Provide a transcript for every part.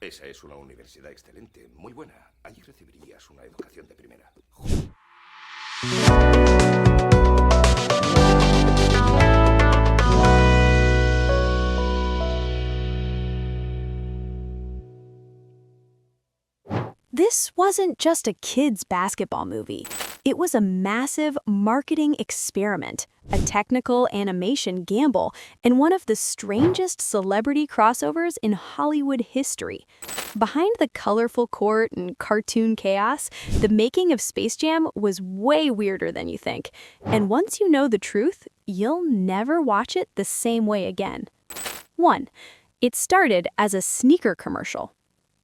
Esa es una universidad excelente, muy buena. Allí recibirías una educación de primera. This wasn't just a kids' basketball movie. It was a massive marketing experiment, a technical animation gamble, and one of the strangest celebrity crossovers in Hollywood history. Behind the colorful court and cartoon chaos, the making of Space Jam was way weirder than you think. And once you know the truth, you'll never watch it the same way again. 1. It started as a sneaker commercial.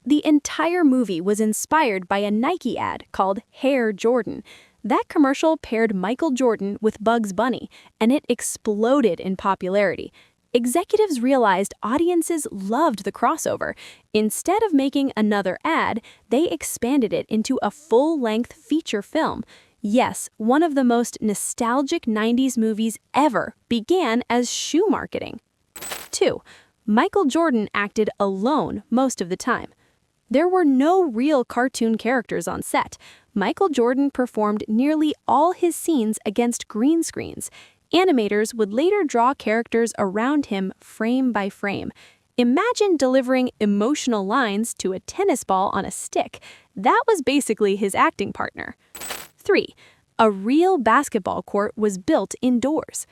The entire movie was inspired by a Nike ad called Hair Jordan. That commercial paired Michael Jordan with Bugs Bunny, and it exploded in popularity. Executives realized audiences loved the crossover. Instead of making another ad, they expanded it into a full-length feature film. Yes, one of the most nostalgic 90s movies ever began as shoe marketing. 2. Michael Jordan acted alone most of the time. There were no real cartoon characters on set. Michael Jordan performed nearly all his scenes against green screens. Animators would later draw characters around him frame by frame. Imagine delivering emotional lines to a tennis ball on a stick. That was basically his acting partner. 3. A real basketball court was built indoors.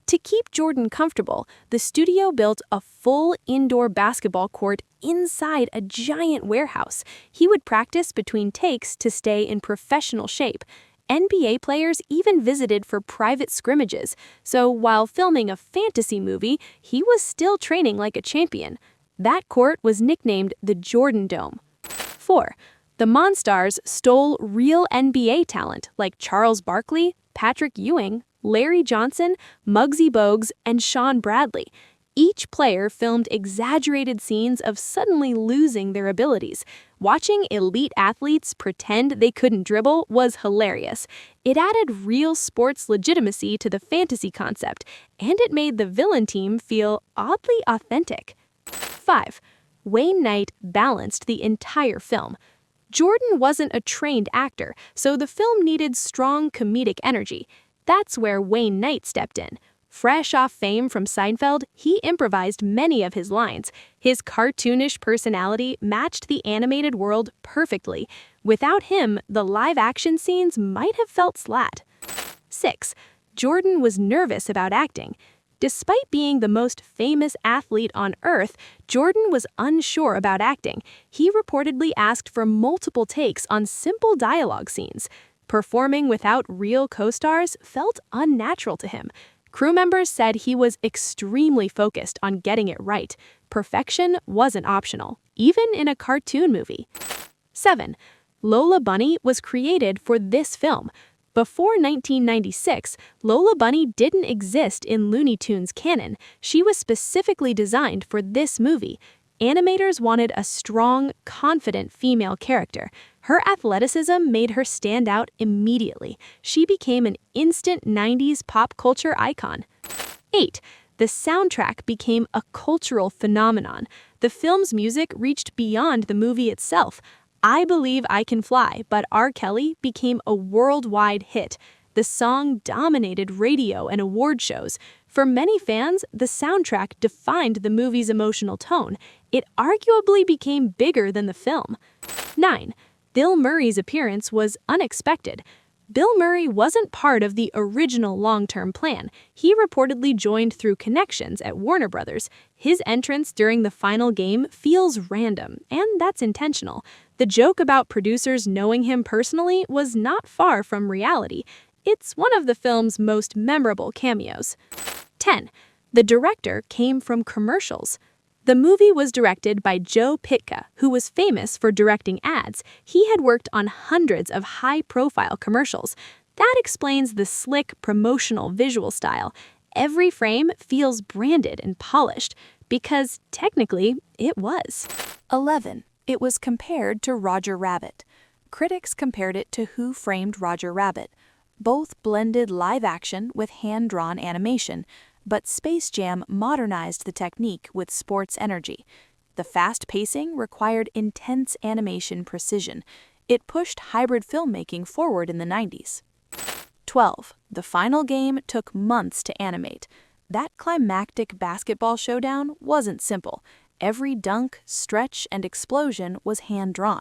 To keep Jordan comfortable, the studio built a full indoor basketball court inside a giant warehouse. He would practice between takes to stay in professional shape. NBA players even visited for private scrimmages, so while filming a fantasy movie, he was still training like a champion. That court was nicknamed the Jordan Dome. 4. The Monstars stole real NBA talent like Charles Barkley, Patrick Ewing, Larry Johnson, Muggsy Bogues, and Sean Bradley. Each player filmed exaggerated scenes of suddenly losing their abilities. Watching elite athletes pretend they couldn't dribble was hilarious. It added real sports legitimacy to the fantasy concept, and it made the villain team feel oddly authentic. 5. Wayne Knight balanced the entire film. Jordan wasn't a trained actor, so the film needed strong comedic energy. That's where Wayne Knight stepped in. Fresh off fame from Seinfeld, he improvised many of his lines. His cartoonish personality matched the animated world perfectly. Without him, the live-action scenes might have felt flat. 6. Jordan was nervous about acting. Despite being the most famous athlete on Earth, Jordan was unsure about acting. He reportedly asked for multiple takes on simple dialogue scenes. Performing without real co-stars felt unnatural to him. Crew members said he was extremely focused on getting it right. Perfection wasn't optional, even in a cartoon movie. 7. Lola Bunny was created for this film. Before 1996, Lola Bunny didn't exist in Looney Tunes canon. She was specifically designed for this movie. Animators wanted a strong, confident female character. Her athleticism made her stand out immediately. She became an instant 90s pop culture icon. 8. The soundtrack became a cultural phenomenon. The film's music reached beyond the movie itself. I Believe I Can Fly by R. Kelly became a worldwide hit. The song dominated radio and award shows. For many fans, the soundtrack defined the movie's emotional tone. It arguably became bigger than the film. 9. Bill Murray's appearance was unexpected. Bill Murray wasn't part of the original long-term plan. He reportedly joined through connections at Warner Brothers. His entrance during the final game feels random, and that's intentional. The joke about producers knowing him personally was not far from reality. It's one of the film's most memorable cameos. 10. The director came from commercials. The movie was directed by Joe Pytka, who was famous for directing ads. He had worked on hundreds of high-profile commercials. That explains the slick, promotional visual style. Every frame feels branded and polished, because technically, it was. 11. It was compared to Roger Rabbit. Critics compared it to Who Framed Roger Rabbit. Both blended live action with hand-drawn animation, but Space Jam modernized the technique with sports energy. The fast pacing required intense animation precision. It pushed hybrid filmmaking forward in the 90s. 12. The final game took months to animate. That climactic basketball showdown wasn't simple. Every dunk, stretch, and explosion was hand-drawn.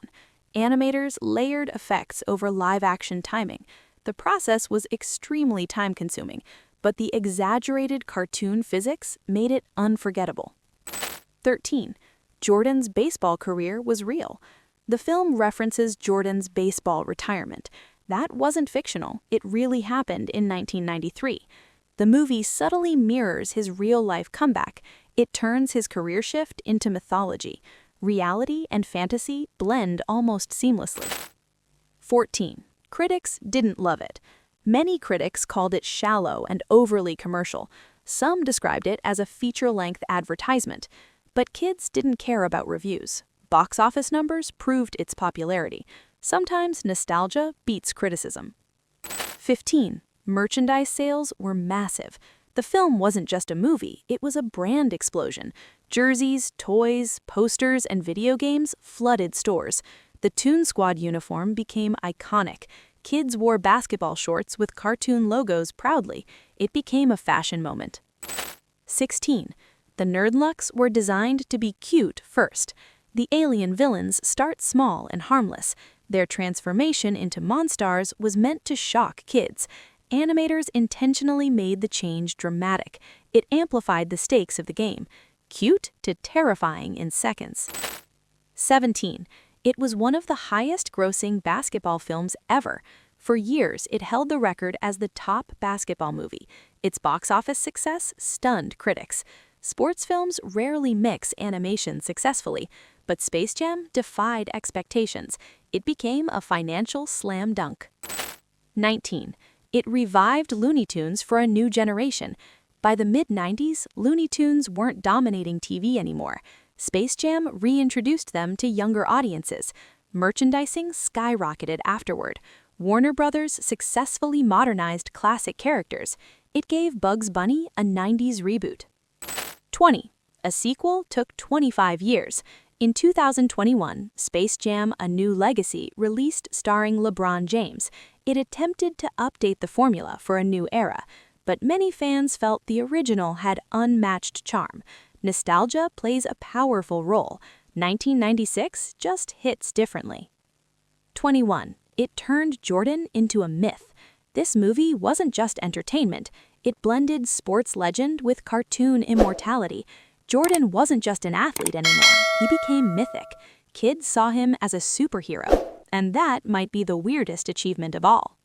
Animators layered effects over live-action timing. The process was extremely time-consuming, but the exaggerated cartoon physics made it unforgettable. 13. Jordan's baseball career was real. The film references Jordan's baseball retirement. That wasn't fictional, it really happened in 1993. The movie subtly mirrors his real-life comeback. It turns his career shift into mythology. Reality and fantasy blend almost seamlessly. 14. Critics didn't love it. Many critics called it shallow and overly commercial. Some described it as a feature-length advertisement. But kids didn't care about reviews. Box office numbers proved its popularity. Sometimes nostalgia beats criticism. 15. Merchandise sales were massive. The film wasn't just a movie, it was a brand explosion. Jerseys, toys, posters, and video games flooded stores. The Toon Squad uniform became iconic. Kids wore basketball shorts with cartoon logos proudly. It became a fashion moment. 16. The Nerdlucks were designed to be cute first. The alien villains start small and harmless. Their transformation into monsters was meant to shock kids. Animators intentionally made the change dramatic. It amplified the stakes of the game. Cute to terrifying in seconds. 17. It was one of the highest-grossing basketball films ever. For years, it held the record as the top basketball movie. Its box office success stunned critics. Sports films rarely mix animation successfully, but Space Jam defied expectations. It became a financial slam dunk. 19. It revived Looney Tunes for a new generation. By the mid-90s, Looney Tunes weren't dominating TV anymore. Space Jam reintroduced them to younger audiences. Merchandising skyrocketed afterward. Warner Brothers successfully modernized classic characters. It gave Bugs Bunny a 90s reboot. 20. A sequel took 25 years. In 2021, Space Jam: A New Legacy released starring LeBron James. It attempted to update the formula for a new era, but many fans felt the original had unmatched charm. Nostalgia plays a powerful role. 1996 just hits differently. 21. It turned Jordan into a myth. This movie wasn't just entertainment. It blended sports legend with cartoon immortality. Jordan wasn't just an athlete anymore. He became mythic. Kids saw him as a superhero, and that might be the weirdest achievement of all.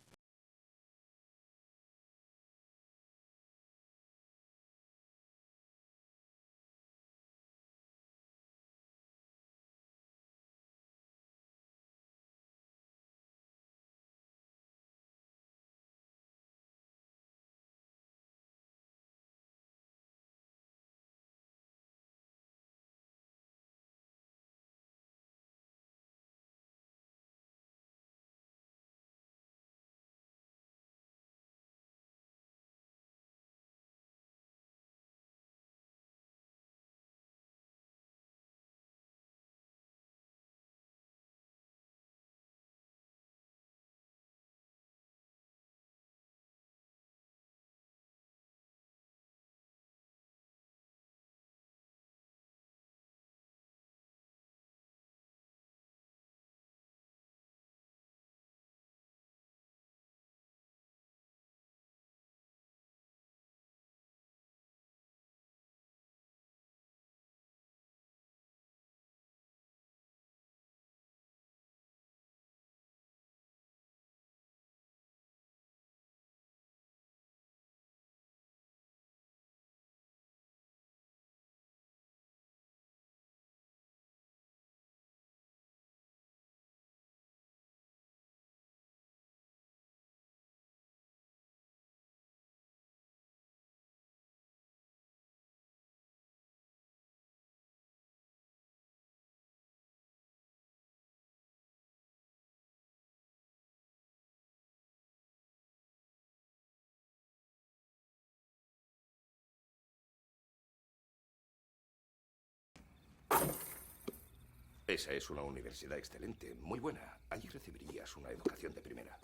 Esa es una universidad excelente, muy buena. Allí recibirías una educación de primera.